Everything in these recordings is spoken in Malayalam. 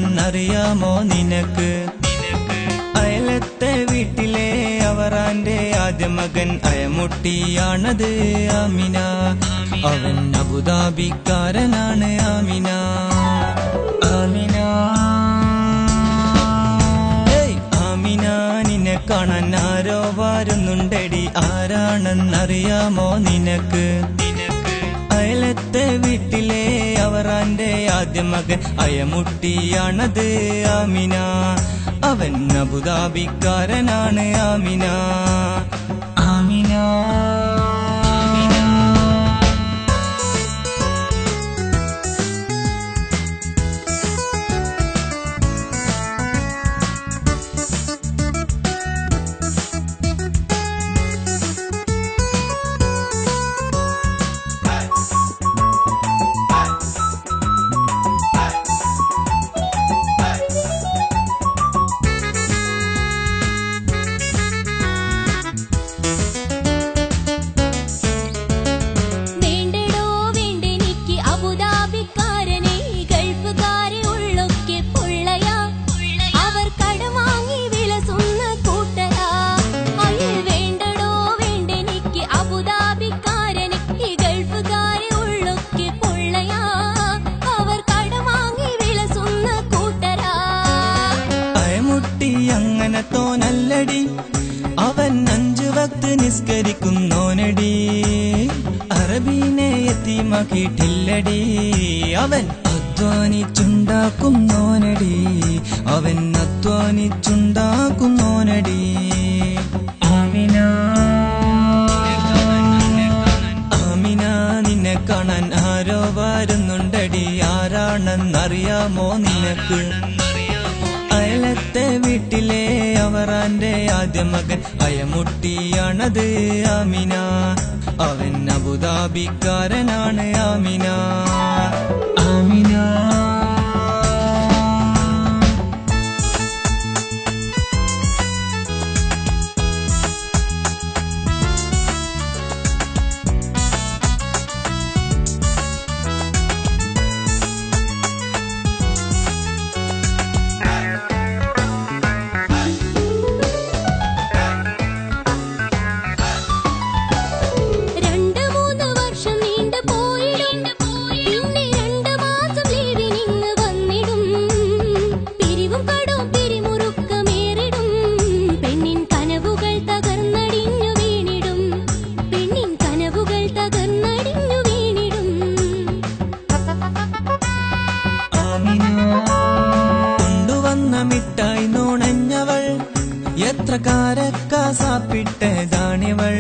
ആരാണെന്നറിയാമോ നിനക്ക്? അയലത്തെ വീട്ടിലെ അവറാന്റെ ആദ്യ മകൻ അയമുട്ടിയാണത് ആമിന. അവൻ അബുദാബിക്കാരനാണ് ആമിന. ആമിന ആമിന നിന്നെ കാണാൻ ആരോ വരുന്നുണ്ടടി, ആരാണെന്നറിയാമോ നിനക്ക്? അയലത്തെ വീട്ടിലെ അവറാന്റെ ആദ്യ മകൻ അയമുട്ടിയാണത് ആമിന. അവൻ അബുദാബിക്കാരനാണ് ആമിന. ആമിന തോനല്ലടി, അവൻ 5 വക്ത് നിസ്കരിക്കുന്നോനടി. അറബീനെ യതീമാക്കിയിട്ടില്ലടി, അവൻ അധ്വാനിച്ചുണ്ടാക്കുന്നോനടി. അവൻ അധ്വാനിച്ചുണ്ടാക്കുന്നോനടി. ആമിന ആമിന നിന്നെ കാണാൻ ആരോ വരുന്നുണ്ടടി, ആരാണെന്നറിയാമോ നിനക്ക്? അയലത്തെ വീട്ടിലെ അവറാന്റെ ആദ്യ മകൻ അയമുട്ടിയാണത് ആമിന. അവൻ അബുദാബിക്കാരനാണ് ആമിന. ആമിന മിഠായി നുണഞ്ഞവൾ, എത്ര കാരക്കാസാപ്പിട്ടതാണിവൾ.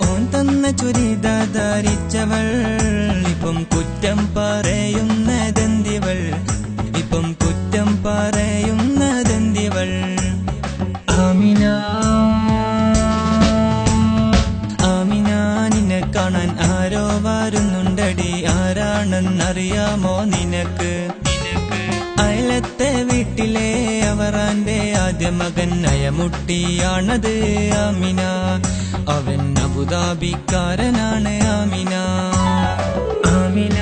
ഓൻ തന്ന ചുരിദ ധരിച്ചവൾ, ഇപ്പം കുറ്റം പറയുന്നതെന്തിവൾ? ഇപ്പം കുറ്റം പറയുന്നതെന്തിവൾ? ആമിന ആമിന നിന്നെ കാണാൻ ആരോ വരുന്നുണ്ടടി, ആരാണെന്നറിയാമോ നിനക്ക്? അയലത്തെ വീട്ടിലെ അവറാന്റെ ആദ്യ മകൻ അയമുട്ടിയാണത് ആമിന. അവൻ അബുദാബിക്കാരനാണ് ആമിന. ആമിന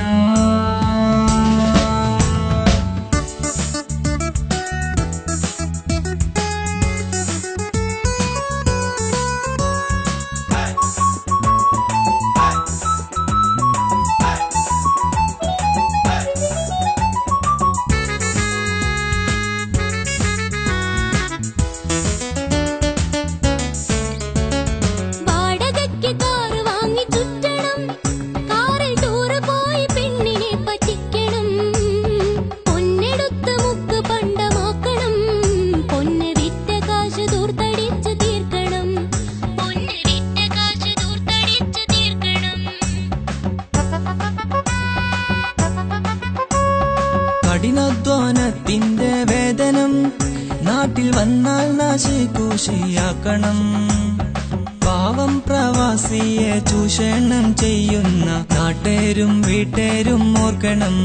കഠിനാധ്വാനത്തിന്റെ വേതനം നാട്ടിൽ വന്നാൽ നാശികൂശിയാക്കണം. പാവം പ്രവാസിയെ ചൂഷണം ചെയ്യുന്ന നാട്ടേരും വീട്ടേരും ഓർക്കണം.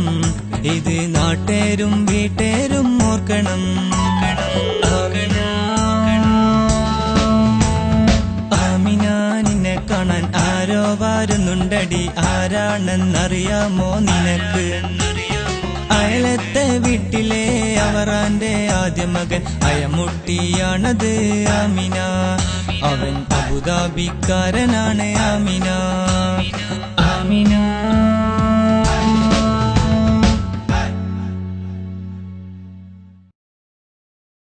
ഇത് നാട്ടേരും വീട്ടേരും ഓർക്കണം. ആമിന നിന്നെ കാണാൻ ആരോ വരുന്നുണ്ടടി, ആരാണെന്നറിയാമോ നിനക്ക്? അയലത്തെ വീട്ടിലെ അവറാന്റെ ആദ്യ മകൻ അയമുട്ടിയാണത് ആമിന. അവൻ അബുദാബിക്കാരനാണ് ആമിന. ആമിന